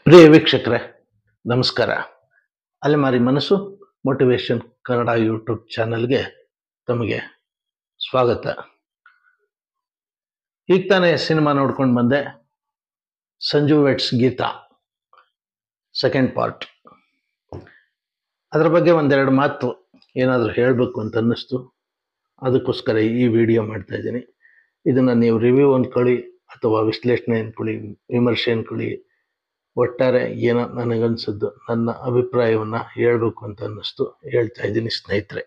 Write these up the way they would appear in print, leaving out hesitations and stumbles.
ಪ್ರಿಯ ವೀಕ್ಷಕರೇ, ನಮಸ್ಕಾರ. ಅಲೆಮಾರಿ ಮನಸ್ಸು ಮೋಟಿವೇಶನ್ ಕನ್ನಡ ಯೂಟ್ಯೂಬ್ ಚಾನಲ್ಗೆ ತಮಗೆ ಸ್ವಾಗತ. ಈಗ ತಾನೇ ಸಿನಿಮಾ ನೋಡ್ಕೊಂಡು ಬಂದೆ, Sanju weds Geetha second part. ಅದರ ಬಗ್ಗೆ ಒಂದೆರಡು ಮಾತು ಏನಾದರೂ ಹೇಳಬೇಕು ಅಂತ ಅನ್ನಿಸ್ತು. ಅದಕ್ಕೋಸ್ಕರ ಈ ವಿಡಿಯೋ ಮಾಡ್ತಾ ಇದ್ದೀನಿ. ಇದನ್ನು ನೀವು ರಿವ್ಯೂ ಅಂದ್ಕೊಳ್ಳಿ ಅಥವಾ ವಿಶ್ಲೇಷಣೆ ಅಂದ್ಕೊಳ್ಳಿ, ವಿಮರ್ಶೆ ಅಂದ್ಕೊಳ್ಳಿ, ಒಟ್ಟಾರೆ ಏನೋ ನನಗನ್ಸಿದ್ದು ನನ್ನ ಅಭಿಪ್ರಾಯವನ್ನು ಹೇಳಬೇಕು ಅಂತ ಅನ್ನಿಸ್ತು, ಹೇಳ್ತಾ ಇದ್ದೀನಿ ಸ್ನೇಹಿತರೆ.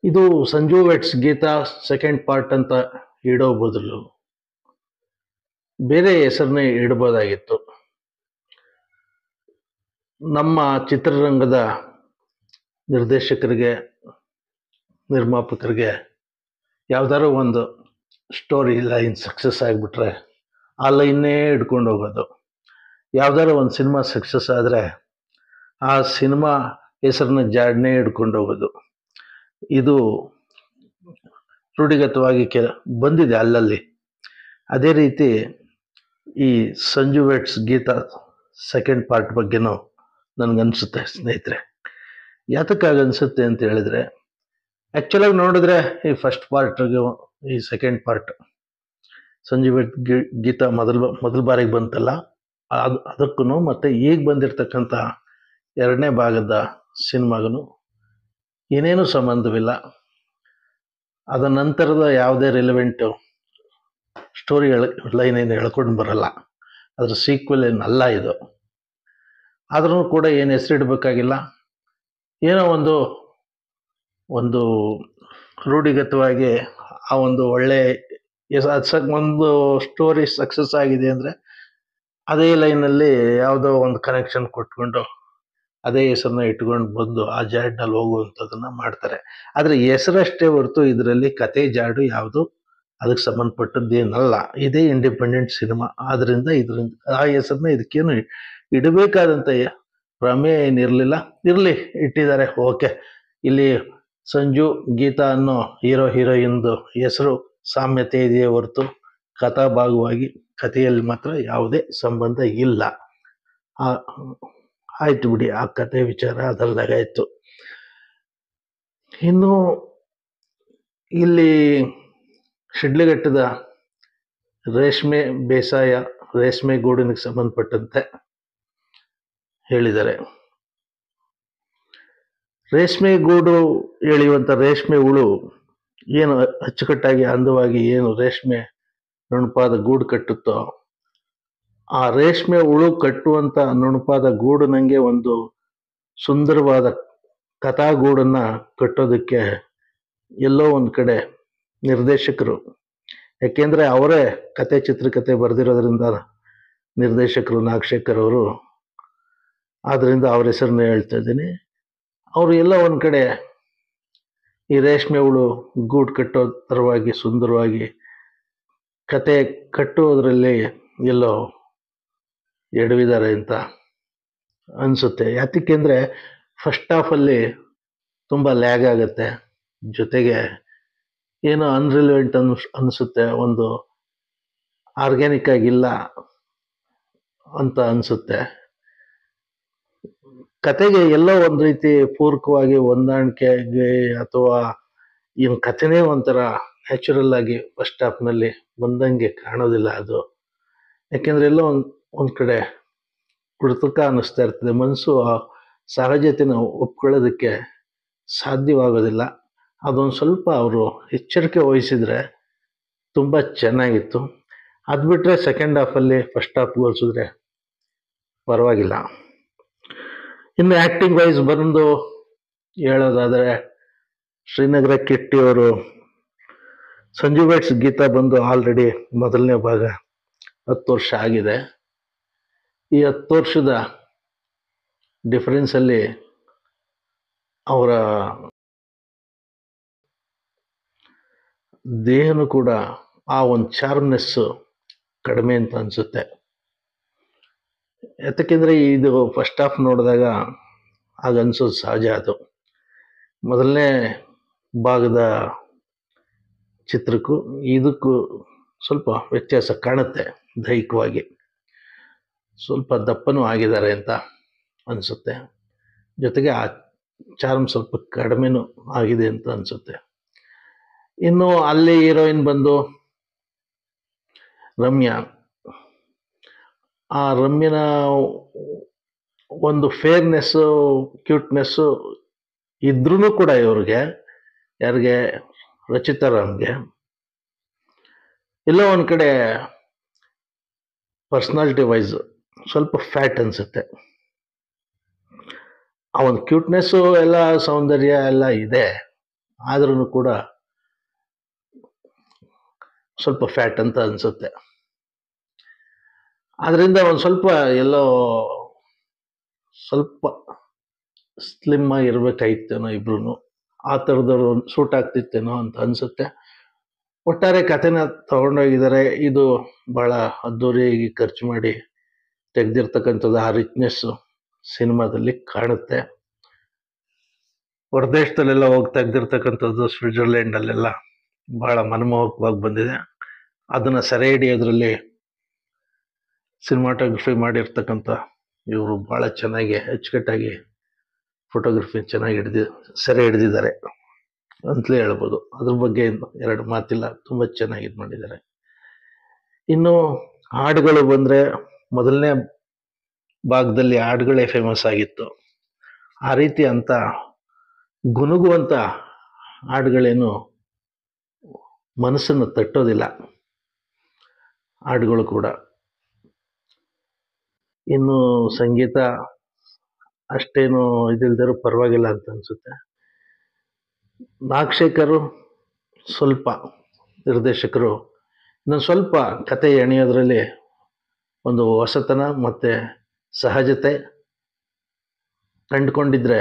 ಇದು Sanju weds Geetha second part ಅಂತ ಇಡೋ ಬದಲು ಬೇರೆ ಹೆಸರನ್ನೇ ಇಡಬಹುದಾಗಿತ್ತು. ನಮ್ಮ ಚಿತ್ರರಂಗದ ನಿರ್ದೇಶಕರಿಗೆ, ನಿರ್ಮಾಪಕರಿಗೆ ಯಾವ್ದಾದ್ರು ಒಂದು ಸ್ಟೋರಿ ಲೈನ್ ಸಕ್ಸಸ್ ಆಗಿಬಿಟ್ರೆ ಆ ಲೈನ್ನೇ ಹಿಡ್ಕೊಂಡು ಹೋಗೋದು. ಯಾವ್ದಾದ್ರು ಒಂದು ಸಿನಿಮಾ ಸಕ್ಸಸ್ ಆದರೆ ಆ ಸಿನಿಮಾ ಹೆಸರನ್ನ ಜಾಡನೆ ಹಿಡ್ಕೊಂಡು ಹೋಗೋದು. ಇದು ರೂಢಿಗತವಾಗಿ ಬಂದಿದೆ ಅಲ್ಲಲ್ಲಿ. ಅದೇ ರೀತಿ ಈ Sanju weds Geetha second part ಬಗ್ಗೆನೂ ನನಗನ್ಸುತ್ತೆ ಸ್ನೇಹಿತರೆ. ಯಾತಕ್ಕಾಗನ್ಸುತ್ತೆ ಅಂತ ಹೇಳಿದ್ರೆ, ಆ್ಯಕ್ಚುಲಾಗಿ ನೋಡಿದ್ರೆ ಈ ಫಸ್ಟ್ ಪಾರ್ಟ್ಗೆ ಈ second part Sanju weds Geetha ಮೊದಲ ಬಾರಿಗೆ ಬಂತಲ್ಲ, ಅದಕ್ಕೂ ಮತ್ತು ಈಗ ಬಂದಿರತಕ್ಕಂಥ ಎರಡನೇ ಭಾಗದ ಸಿನಿಮಾಗೂ ಏನೇನೂ ಸಂಬಂಧವಿಲ್ಲ. ಅದ ನಂತರದ ಯಾವುದೇ ರಿಲೆವೆಂಟು ಸ್ಟೋರಿ ಲೈನ್ ಏನು ಹೇಳ್ಕೊಂಡು ಬರಲ್ಲ. ಅದರ ಸೀಕ್ವೆಲ್ ಏನಲ್ಲ ಇದು. ಆದ್ರೂ ಕೂಡ ಏನು ಹೆಸರಿಡಬೇಕಾಗಿಲ್ಲ. ಏನೋ ಒಂದು ರೂಢಿಗತವಾಗಿ ಆ ಒಂದು ಒಳ್ಳೆ ಒಂದು ಸ್ಟೋರಿ ಸಕ್ಸಸ್ ಆಗಿದೆ ಅಂದರೆ ಅದೇ ಲೈನಲ್ಲಿ ಯಾವುದೋ ಒಂದು ಕನೆಕ್ಷನ್ ಕೊಟ್ಕೊಂಡು ಅದೇ ಹೆಸರನ್ನ ಇಟ್ಕೊಂಡು ಬಂದು ಆ ಜಾಡ್ನಲ್ಲಿ ಹೋಗುವಂಥದ್ದನ್ನು ಮಾಡ್ತಾರೆ. ಆದರೆ ಹೆಸರಷ್ಟೇ ಹೊರತು ಇದರಲ್ಲಿ ಕತೆ ಜಾಡು ಯಾವುದು ಅದಕ್ಕೆ ಸಂಬಂಧಪಟ್ಟದ್ದೇನಲ್ಲ. ಇದೇ ಇಂಡಿಪೆಂಡೆಂಟ್ ಸಿನಿಮಾ. ಇದರಿಂದ ಆ ಹೆಸರನ್ನ ಇದಕ್ಕೇನು ಇಡಬೇಕಾದಂಥ ಪ್ರಮೇಯ ಏನಿರಲಿಲ್ಲ. ಇರಲಿ, ಇಟ್ಟಿದ್ದಾರೆ, ಓಕೆ. ಇಲ್ಲಿ ಸಂಜು ಗೀತಾ ಅನ್ನೋ ಹೀರೋ ಹೀರೋಯಿನ್ದು ಹೆಸರು ಸಾಮ್ಯತೆ ಇದೆಯೇ ಹೊರತು ಕಥಾಭಾಗವಾಗಿ ಕಥೆಯಲ್ಲಿ ಮಾತ್ರ ಯಾವುದೇ ಸಂಬಂಧ ಇಲ್ಲ. ಆಯ್ತು ಬಿಡಿ, ಆ ಕತೆ ವಿಚಾರ ಅದರದಾಗಾಯ್ತು. ಇನ್ನು ಇಲ್ಲಿ ಶಿಡ್ಲಘಟ್ಟದ ರೇಷ್ಮೆ ಬೇಸಾಯ, ರೇಷ್ಮೆ ಗೂಡಿನಿಗೆ ಸಂಬಂಧಪಟ್ಟಂತೆ ಹೇಳಿದ್ದಾರೆ. ರೇಷ್ಮೆ ಗೂಡು ಎಳೆಯುವಂಥ ರೇಷ್ಮೆ ಹುಳು ಏನು ಅಚ್ಚುಕಟ್ಟಾಗಿ ಅಂದವಾಗಿ ಏನು ರೇಷ್ಮೆ ನುಣುಪಾದ ಗೂಡು ಕಟ್ಟುತ್ತೋ, ಆ ರೇಷ್ಮೆ ಹುಳು ಕಟ್ಟುವಂಥ ನುಣುಪಾದ ಗೂಡು ನನಗೆ ಒಂದು ಸುಂದರವಾದ ಕಥಾಗೂಡನ್ನು ಕಟ್ಟೋದಕ್ಕೆ ಎಲ್ಲೋ ಒಂದು ಕಡೆ ನಿರ್ದೇಶಕರು, ಯಾಕೆಂದರೆ ಅವರೇ ಚಿತ್ರಕಥೆ ಬರೆದಿರೋದ್ರಿಂದ ನಿರ್ದೇಶಕರು ನಾಗಶೇಖರ್ ಅವರು, ಆದ್ದರಿಂದ ಅವ್ರ ಹೆಸರನ್ನ ಹೇಳ್ತಾ ಇದ್ದೀನಿ. ಅವರು ಎಲ್ಲ ಒಂದು ಕಡೆ ಈ ರೇಷ್ಮೆ ಹುಳು ಗೂಡು ಕಟ್ಟೋ ಥರವಾಗಿ ಸುಂದರವಾಗಿ ಕತೆ ಕಟ್ಟುವುದರಲ್ಲಿ ಎಲ್ಲೋ ಎಡವಿದ್ದಾರೆ ಅಂತ ಅನಿಸುತ್ತೆ. ಯಾತಕ್ಕೆಂದರೆ ಫಸ್ಟ್ ಹಾಫಲ್ಲಿ ತುಂಬ ಲ್ಯಾಗ್ ಆಗುತ್ತೆ, ಜೊತೆಗೆ ಏನೋ ಅನ್ರಿಲೆವೆಂಟ್ ಅನಿಸುತ್ತೆ, ಒಂದು ಆರ್ಗ್ಯಾನಿಕ್ ಆಗಿಲ್ಲ ಅಂತ ಅನಿಸುತ್ತೆ. ಕತೆಗೆ ಎಲ್ಲೋ ಒಂದು ರೀತಿ ಪೂರಕವಾಗಿ ಹೊಂದಾಣಿಕೆಗೆ ಅಥವಾ ಏನು ಕಥೆನೇ ಒಂಥರ ನ್ಯಾಚುರಲ್ ಆಗಿ ಫಸ್ಟ್ ಹಾಫ್ನಲ್ಲಿ ಬಂದಂಗೆ ಕಾಣೋದಿಲ್ಲ ಅದು. ಯಾಕೆಂದರೆ ಎಲ್ಲೋ ಒಂದು ಕಡೆ ಕೃತಕ ಅನ್ನಿಸ್ತಾ ಇರ್ತದೆ. ಮನಸ್ಸು ಸಹಜತೆನ ಒಪ್ಕೊಳ್ಳೋದಕ್ಕೆ ಸಾಧ್ಯವಾಗೋದಿಲ್ಲ. ಅದೊಂದು ಸ್ವಲ್ಪ ಅವರು ಎಚ್ಚರಿಕೆ ವಹಿಸಿದರೆ ತುಂಬ ಚೆನ್ನಾಗಿತ್ತು. ಅದು ಬಿಟ್ಟರೆ ಸೆಕೆಂಡ್ ಹಾಫಲ್ಲಿ ಫಸ್ಟ್ ಹಾಫ್ ಹೋಲಿಸಿದ್ರೆ ಪರವಾಗಿಲ್ಲ. ಇನ್ನು ಆ್ಯಕ್ಟಿಂಗ್ ವೈಸ್ ಬಂದು ಹೇಳೋದಾದರೆ, ಶ್ರೀನಗರ ಕಿಟ್ಟಿಯವರು ಸಂಜು ವೆಟ್ಸ್ ಗೀತಾ ಬಂದು ಆಲ್ರೆಡಿ ಮೊದಲನೇ ಭಾಗ 10 ವರ್ಷ ಆಗಿದೆ. ಈ 10 ವರ್ಷದ ಡಿಫರೆನ್ಸಲ್ಲಿ ಅವರ ದೇಹನೂ ಕೂಡ ಆ ಒಂದು ಚಾರ್ಮ್ನೆಸ್ಸು ಕಡಿಮೆ ಅಂತ ಅನಿಸುತ್ತೆ. ಯಾತಕ್ಕೆಂದರೆ ಇದು ಫಸ್ಟ್ ಹಾಫ್ ನೋಡಿದಾಗ ಆಗನ್ಸೋದು ಸಹಜ. ಅದು ಮೊದಲನೇ ಭಾಗದ ಚಿತ್ರಕ್ಕೂ ಇದಕ್ಕೂ ಸ್ವಲ್ಪ ವ್ಯತ್ಯಾಸ ಕಾಣುತ್ತೆ. ದೈಹಿಕವಾಗಿ ಸ್ವಲ್ಪ ದಪ್ಪನೂ ಆಗಿದ್ದಾರೆ ಅಂತ ಅನಿಸುತ್ತೆ. ಜೊತೆಗೆ ಆ ಚಾರ್ಮ್ ಸ್ವಲ್ಪ ಕಡಿಮೆನೂ ಆಗಿದೆ ಅಂತ ಅನಿಸುತ್ತೆ. ಇನ್ನು ಅಲ್ಲಿ ಹೀರೋಯಿನ್ ಬಂದು ರಮ್ಯಾ. ಆ ರಮ್ಯನ ಒಂದು ಫೇರ್ನೆಸ್ಸು, ಕ್ಯೂಟ್ನೆಸ್ಸು ಇದ್ರೂ ಕೂಡ ಇವ್ರಿಗೆ, ಯಾರಿಗೆ, ರಚಿತಾ ರಾಮ್ಗೆ ಎಲ್ಲೋ ಒಂದು ಕಡೆ ಪರ್ಸ್ನಾಲಿಟಿ ವೈಸ್ ಸ್ವಲ್ಪ ಫ್ಯಾಟ್ ಅನಿಸುತ್ತೆ. ಆ ಒಂದು ಕ್ಯೂಟ್ನೆಸ್ಸು ಎಲ್ಲ, ಸೌಂದರ್ಯ ಎಲ್ಲ ಇದೆ, ಆದ್ರೂ ಕೂಡ ಸ್ವಲ್ಪ ಫ್ಯಾಟ್ ಅಂತ ಅನಿಸುತ್ತೆ. ಆದ್ರಿಂದ ಒಂದು ಸ್ವಲ್ಪ ಎಲ್ಲೋ ಸ್ವಲ್ಪ ಸ್ಲಿಮ್ ಆಗಿರ್ಬೇಕಾಗಿತ್ತೇನೋ ಇಬ್ರು, ಆ ಥರದವ್ರು ಸೂಟ್ ಆಗ್ತಿತ್ತೇನೋ ಅಂತ ಅನಿಸುತ್ತೆ. ಒಟ್ಟಾರೆ ಕಥೆನ ತಗೊಂಡೋಗಿದ್ದಾರೆ. ಇದು ಬಹಳ ಅದ್ದೂರಿಯಾಗಿ ಖರ್ಚು ಮಾಡಿ ತೆಗೆದಿರ್ತಕ್ಕಂಥದ್ದು. ಆ ರಿಚ್ನೆಸ್ಸು ಸಿನಿಮಾದಲ್ಲಿ ಕಾಣುತ್ತೆ. ಹೊರದೇಶದಲ್ಲೆಲ್ಲ ಹೋಗಿ ತೆಗೆದಿರ್ತಕ್ಕಂಥದ್ದು, ಸ್ವಿಟ್ಜರ್ಲೆಂಡಲ್ಲೆಲ್ಲ ಬಹಳ ಮನಮೋಹಕವಾಗಿ ಬಂದಿದೆ. ಅದನ್ನು ಸೆರೆ ಹಿಡಿಯೋದ್ರಲ್ಲಿ ಸಿನಿಮಾಟೋಗ್ರಫಿ ಮಾಡಿರ್ತಕ್ಕಂಥ ಇವರು ಭಾಳ ಚೆನ್ನಾಗಿ ಅಚ್ಚುಕಟ್ಟಾಗಿ ಫೋಟೋಗ್ರಫಿ ಚೆನ್ನಾಗಿ ಸೆರೆ ಹಿಡಿದಿದ್ದಾರೆ ಅಂತಲೇ ಹೇಳ್ಬೋದು. ಅದ್ರ ಬಗ್ಗೆ ಎರಡು ಮಾತಿಲ್ಲ, ತುಂಬ ಚೆನ್ನಾಗಿ ಇದು ಮಾಡಿದ್ದಾರೆ. ಇನ್ನು ಹಾಡುಗಳು ಬಂದರೆ, ಮೊದಲನೇ ಭಾಗದಲ್ಲಿ ಹಾಡುಗಳೇ ಫೇಮಸ್ ಆಗಿತ್ತು. ಆ ರೀತಿ ಅಂತ ಗುನುಗುವಂಥ ಹಾಡುಗಳೇನು ಮನಸ್ಸನ್ನು ತಟ್ಟೋದಿಲ್ಲ ಹಾಡುಗಳು ಕೂಡ. ಇನ್ನು ಸಂಗೀತ ಅಷ್ಟೇನು ಇದಿಲ್ದರೂ ಪರವಾಗಿಲ್ಲ ಅಂತ ಅನಿಸುತ್ತೆ. ನಾಗಶೇಖರ್ ಸ್ವಲ್ಪ, ನಿರ್ದೇಶಕರು ಇನ್ನೊಂದು ಸ್ವಲ್ಪ ಕತೆ ಎಣೆಯೋದ್ರಲ್ಲಿ ಒಂದು ಹೊಸತನ ಮತ್ತು ಸಹಜತೆ ಕಂಡುಕೊಂಡಿದ್ರೆ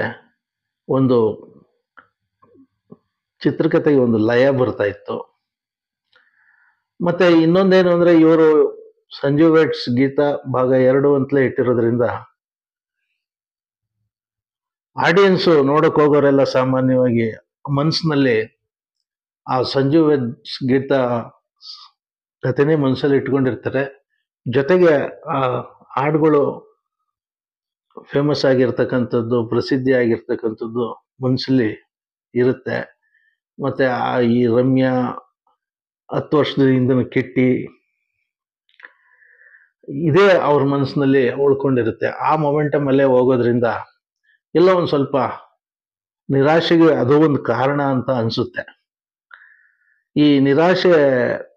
ಒಂದು ಚಿತ್ರಕಥೆಗೆ ಒಂದು ಲಯ ಬರ್ತಾ ಇತ್ತು. ಮತ್ತೆ ಇನ್ನೊಂದೇನು ಅಂದರೆ, ಇವರು ಸಂಜು ವೆಟ್ಸ್ ಗೀತಾ ಭಾಗ 2 ಅಂತಲೇ ಇಟ್ಟಿರೋದ್ರಿಂದ ಆಡಿಯನ್ಸು ನೋಡಕ್ ಹೋಗೋರೆಲ್ಲ ಸಾಮಾನ್ಯವಾಗಿ ಮನಸ್ಸಿನಲ್ಲಿ ಆ ಸಂಜು ವೆಟ್ಸ್ ಗೀತಾ ಕಥೆನೇ ಮನಸ್ಸಲ್ಲಿ ಇಟ್ಕೊಂಡಿರ್ತಾರೆ. ಜೊತೆಗೆ ಆ ಹಾಡುಗಳು ಫೇಮಸ್ ಆಗಿರ್ತಕ್ಕಂಥದ್ದು, ಪ್ರಸಿದ್ಧಿ ಆಗಿರ್ತಕ್ಕಂಥದ್ದು ಮನಸ್ಸಲ್ಲಿ ಇರುತ್ತೆ. ಮತ್ತೆ ಈ ರಮ್ಯಾ 10 ವರ್ಷದ ಹಿಂದಿನ ಕಿಟ್ಟಿ, ಇದೇ ಅವ್ರ ಮನಸ್ಸಿನಲ್ಲಿ ಉಳ್ಕೊಂಡಿರುತ್ತೆ. ಆ ಮೊಮೆಂಟಮ್ ಅಲ್ಲೇ ಹೋಗೋದ್ರಿಂದ ಎಲ್ಲ ಒಂದು ಸ್ವಲ್ಪ ನಿರಾಶೆಗೆ ಅದು ಒಂದು ಕಾರಣ ಅಂತ ಅನಿಸುತ್ತೆ. ಈ ನಿರಾಶೆ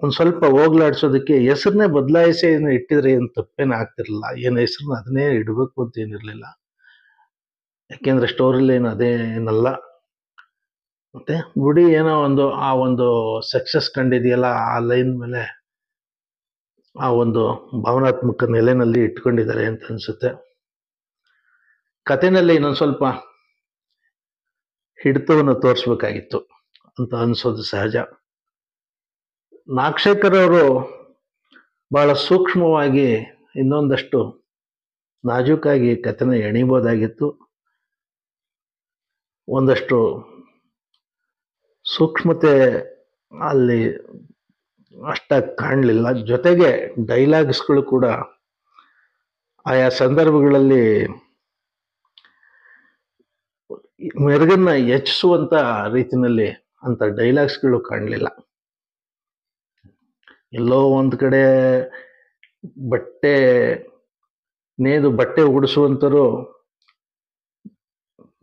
ಒಂದು ಸ್ವಲ್ಪ ಹೋಗ್ಲಾಡ್ಸೋದಕ್ಕೆ ಹೆಸರನ್ನೇ ಬದಲಾಯಿಸಿ ಇಟ್ಟಿದ್ರೆ ಏನು ತಪ್ಪೇನು ಆಗ್ತಿರ್ಲಿಲ್ಲ. ಏನು ಹೆಸರನ್ನ ಅದನ್ನೇ ಇಡಬೇಕು ಅಂತ ಏನಿರಲಿಲ್ಲ. ಯಾಕೆಂದ್ರೆ ಸ್ಟೋರಿಲಿ ಏನು ಅದೇ ಏನಲ್ಲ. ಮತ್ತೆ ಗುಡಿ ಏನೋ ಒಂದು ಆ ಒಂದು ಸಕ್ಸಸ್ ಕಂಡಿದೆಯಲ್ಲ, ಆ ಲೈನ್ ಮೇಲೆ ಆ ಒಂದು ಭಾವನಾತ್ಮಕ ನೆಲೆನಲ್ಲಿ ಇಟ್ಕೊಂಡಿದ್ದಾರೆ ಅಂತ ಅನ್ಸುತ್ತೆ. ಕಥೆನಲ್ಲಿ ಇನ್ನೊಂದು ಸ್ವಲ್ಪ ಹಿಡಿತವನ್ನು ತೋರಿಸ್ಬೇಕಾಗಿತ್ತು ಅಂತ ಅನ್ಸೋದು ಸಹಜ. ನಾಗಶೇಖರ್ ಅವರು ಬಹಳ ಸೂಕ್ಷ್ಮವಾಗಿ ಇನ್ನೊಂದಷ್ಟು ನಾಜೂಕಾಗಿ ಕಥೆನ ಎಣಿಬೋದಾಗಿತ್ತು. ಒಂದಷ್ಟು ಸೂಕ್ಷ್ಮತೆ ಅಲ್ಲಿ ಅಷ್ಟಾಗಿ ಕಾಣಲಿಲ್ಲ. ಜೊತೆಗೆ ಡೈಲಾಗ್ಸ್ಗಳು ಕೂಡ ಆಯಾ ಸಂದರ್ಭಗಳಲ್ಲಿ ಮೆರುಗನ್ನ ಹೆಚ್ಚಿಸುವಂತ ರೀತಿಯಲ್ಲಿ ಅಂತ ಡೈಲಾಗ್ಸ್ಗಳು ಕಾಣಲಿಲ್ಲ. ಎಲ್ಲೋ ಒಂದ್ ಕಡೆ ಬಟ್ಟೆ ನೇದು ಬಟ್ಟೆ ಉಡಿಸುವಂತರು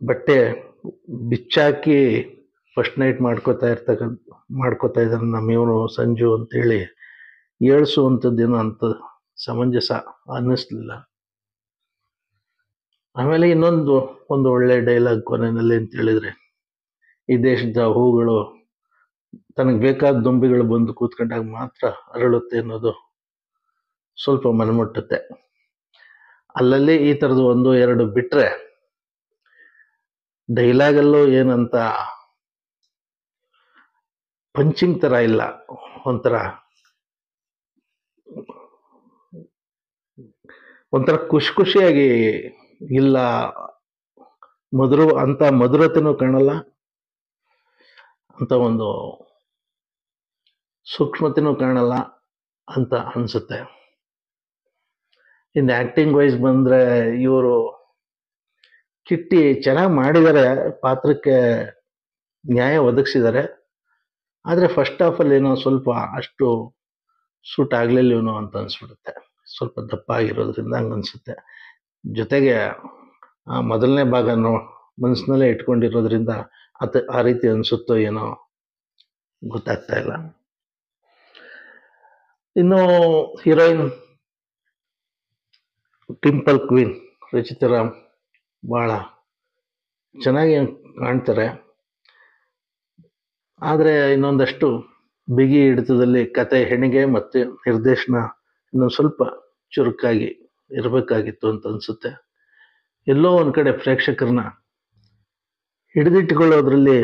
ಬಟ್ಟೆ ಬಿಚ್ಚಾಕಿ ಫಸ್ಟ್ ನೈಟ್ ಮಾಡ್ಕೋತಾ ಇದ್ದಾರೆ ನಮ್ಮ ಇವನು ಸಂಜು ಅಂತೇಳಿ ಏಳ್ಸುವಂಥದ್ದೇನೋ ಅಂತ ಸಮಂಜಸ ಅನ್ನಿಸ್ಲಿಲ್ಲ. ಆಮೇಲೆ ಒಂದು ಒಳ್ಳೆ ಡೈಲಾಗ್ ಕೊನೆಯಲ್ಲಿ ಅಂತ ಹೇಳಿದ್ರೆ, ಈ ದೇಶದ ಹೂಗಳು ತನಗೆ ಬೇಕಾದ ದುಂಬಿಗಳು ಬಂದು ಕೂತ್ಕೊಂಡಾಗ ಮಾತ್ರ ಅರಳುತ್ತೆ ಅನ್ನೋದು ಸ್ವಲ್ಪ ಮನಮುಟ್ಟುತ್ತೆ. ಅಲ್ಲಲ್ಲಿ ಈ ಥರದ್ದು 1-2 ಬಿಟ್ರೆ ಡೈಲಾಗಲ್ಲೂ ಏನಂತ ಪಂಚಿಂಗ್ ತರ ಇಲ್ಲ. ಒಂಥರ ಖುಷಿಯಾಗಿ ಇಲ್ಲ. ಮಧುರತೆನೂ ಕಾಣಲ್ಲ, ಅಂತ ಒಂದು ಸೂಕ್ಷ್ಮತೆನೂ ಕಾಣಲ್ಲ ಅಂತ ಅನ್ಸುತ್ತೆ. ಇನ್ನು ಆ್ಯಕ್ಟಿಂಗ್ ವೈಸ್ ಬಂದರೆ ಇವರು ಕಿಟ್ಟಿ ಚೆನ್ನಾಗಿ ಮಾಡಿದ್ದಾರೆ, ಪಾತ್ರಕ್ಕೆ ನ್ಯಾಯ ಒದಗಿಸಿದ್ದಾರೆ. ಆದರೆ ಫಸ್ಟ್ ಹಾಫಲ್ಲಿ ಏನೋ ಸ್ವಲ್ಪ ಅಷ್ಟು ಸೂಟ್ ಆಗಲಿಲ್ಲ ಇವನು ಅಂತ ಅನಿಸ್ಬಿಡುತ್ತೆ. ಸ್ವಲ್ಪ ದಪ್ಪ ಆಗಿರೋದ್ರಿಂದ ಹಂಗೆ ಅನಿಸುತ್ತೆ. ಜೊತೆಗೆ ಮೊದಲನೇ ಭಾಗನೂ ಮನಸ್ಸಿನಲ್ಲೇ ಇಟ್ಕೊಂಡಿರೋದ್ರಿಂದ ಆ ರೀತಿ ಅನಿಸುತ್ತೋ ಏನೋ ಗೊತ್ತಾಗ್ತಾ ಇಲ್ಲ. ಇನ್ನು ಹೀರೋಯಿನ್ ಟಿಂಪಲ್ ಕ್ವೀನ್ ರಚಿತಾರಾಮ್ ಭಾಳ ಚೆನ್ನಾಗಿ ಕಾಣ್ತಾರೆ. ಆದರೆ ಇನ್ನೊಂದಷ್ಟು ಬಿಗಿ ಹಿಡಿತದಲ್ಲಿ ಕತೆ, ಹೆಣಿಗೆ ಮತ್ತು ನಿರ್ದೇಶನ ಇನ್ನೊಂದು ಸ್ವಲ್ಪ ಚುರುಕಾಗಿ ಇರಬೇಕಾಗಿತ್ತು ಅಂತ ಅನಿಸುತ್ತೆ. ಎಲ್ಲೋ ಒಂದು ಕಡೆ ಪ್ರೇಕ್ಷಕರನ್ನ ಹಿಡಿದಿಟ್ಟುಕೊಳ್ಳೋದ್ರಲ್ಲಿ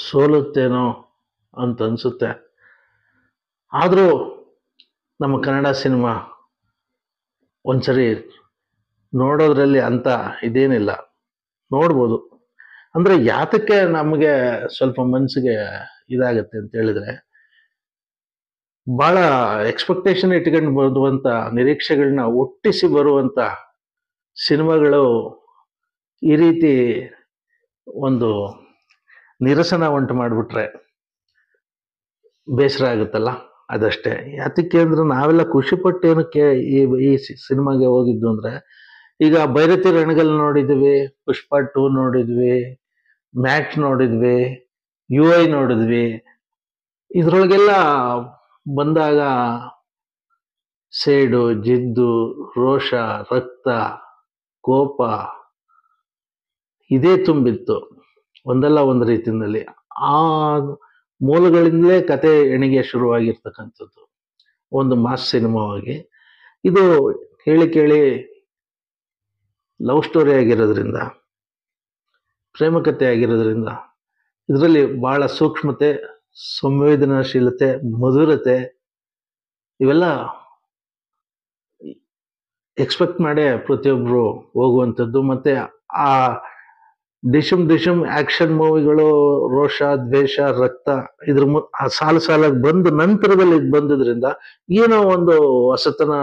ಸೋಲುತ್ತೇನೋ ಅಂತ ಅನಿಸುತ್ತೆ. ಆದರೂ ನಮ್ಮ ಕನ್ನಡ ಸಿನಿಮಾ ಒಂದ್ಸರಿ ನೋಡೋದ್ರಲ್ಲಿ ಅಂತ ಇದೇನಿಲ್ಲ, ನೋಡ್ಬೋದು. ಅಂದರೆ ಯಾತಕ್ಕೆ ನಮಗೆ ಸ್ವಲ್ಪ ಮನಸ್ಸಿಗೆ ಇದಾಗತ್ತೆ ಅಂತ ಹೇಳಿದ್ರೆ, ಭಾಳ ಎಕ್ಸ್ಪೆಕ್ಟೇಷನ್ ಇಟ್ಕೊಂಡು ಬರುವಂಥ ನಿರೀಕ್ಷೆಗಳನ್ನ ಒಟ್ಟಿಸಿ ಬರುವಂಥ ಸಿನಿಮಾಗಳು ಈ ರೀತಿ ಒಂದು ನಿರಸನ ಉಂಟು ಮಾಡಿಬಿಟ್ರೆ ಬೇಸರ ಆಗುತ್ತಲ್ಲ, ಅದಷ್ಟೇ. ಯಾತಕ್ಕೆ ಅಂದ್ರೆ ನಾವೆಲ್ಲ ಖುಷಿಪಟ್ಟು ಏನಕ್ಕೆ ಈ ಸಿನಿಮಾಗೆ ಹೋಗಿದ್ದು ಅಂದರೆ, ಈಗ ಭೈರತಿ ರಣಗಲ್ ನೋಡಿದ್ವಿ, ಪುಷ್ಪ 2 ನೋಡಿದ್ವಿ, ಮ್ಯಾಚ್ ನೋಡಿದ್ವಿ, UI ನೋಡಿದ್ವಿ. ಇದ್ರೊಳಗೆಲ್ಲ ಬಂದಾಗ ಸೇಡು, ಜಿದ್ದು, ರೋಷ, ರಕ್ತ, ಕೋಪ ಇದೇ ತುಂಬಿತ್ತು ಒಂದಲ್ಲ ಒಂದು ರೀತಿಯಲ್ಲಿ. ಆ ಮೂಲಗಳಿಂದಲೇ ಕತೆ ಎಣಿಗೆ ಶುರುವಾಗಿರ್ತಕ್ಕಂಥದ್ದು ಒಂದು ಮಾಸ್ ಸಿನಿಮಾವಾಗಿ. ಇದು ಕೇಳಿ ಕೇಳಿ ಲವ್ ಸ್ಟೋರಿ ಆಗಿರೋದ್ರಿಂದ, ಪ್ರೇಮಕತೆ ಆಗಿರೋದ್ರಿಂದ ಇದರಲ್ಲಿ ಭಾಳ ಸೂಕ್ಷ್ಮತೆ, ಸಂವೇದನಾಶೀಲತೆ, ಮಧುರತೆ ಇವೆಲ್ಲ ಎಕ್ಸ್ಪೆಕ್ಟ್ ಮಾಡೇ ಪ್ರತಿಯೊಬ್ಬರು ಹೋಗುವಂಥದ್ದು. ಮತ್ತು ಆ ಡಿಶಮ್ ಆ್ಯಕ್ಷನ್ ಮೂವಿಗಳು, ರೋಷ, ದ್ವೇಷ, ರಕ್ತ ಇದ್ರ ಸಾಲಾಗಿ ಬಂದು ನಂತರದಲ್ಲಿ ಇದು ಬಂದಿದ್ರಿಂದ ಏನೋ ಒಂದು ಹೊಸತನ,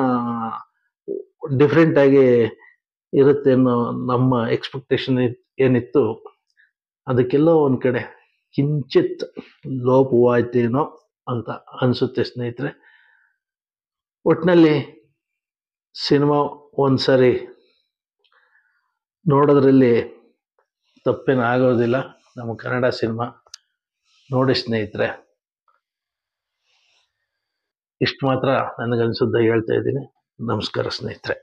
ಡಿಫ್ರೆಂಟ್ ಆಗಿ ಇರುತ್ತೆ ಅನ್ನೋ ನಮ್ಮ ಎಕ್ಸ್ಪೆಕ್ಟೇಷನ್ ಏನಿತ್ತು, ಅದಕ್ಕೆಲ್ಲೋ ಒಂದು ಕಡೆ ಕಿಂಚಿತ್ ಲೋಪವಾಯ್ತೇನೋ ಅಂತ ಅನಿಸುತ್ತೆ ಸ್ನೇಹಿತರೆ. ಒಟ್ಟಿನಲ್ಲಿ ಸಿನಿಮಾ ಒಂದ್ಸರಿ ನೋಡೋದ್ರಲ್ಲಿ ತಪ್ಪೇನು ಆಗೋದಿಲ್ಲ. ನಮ್ಮ ಕನ್ನಡ ಸಿನಿಮಾ ನೋಡಿ ಸ್ನೇಹಿತರೆ. ಇಷ್ಟು ಮಾತ್ರ ನನಗನ್ಸುತ್ತೆ ಹೇಳ್ತಾ ಇದ್ದೀನಿ. ನಮಸ್ಕಾರ ಸ್ನೇಹಿತರೆ.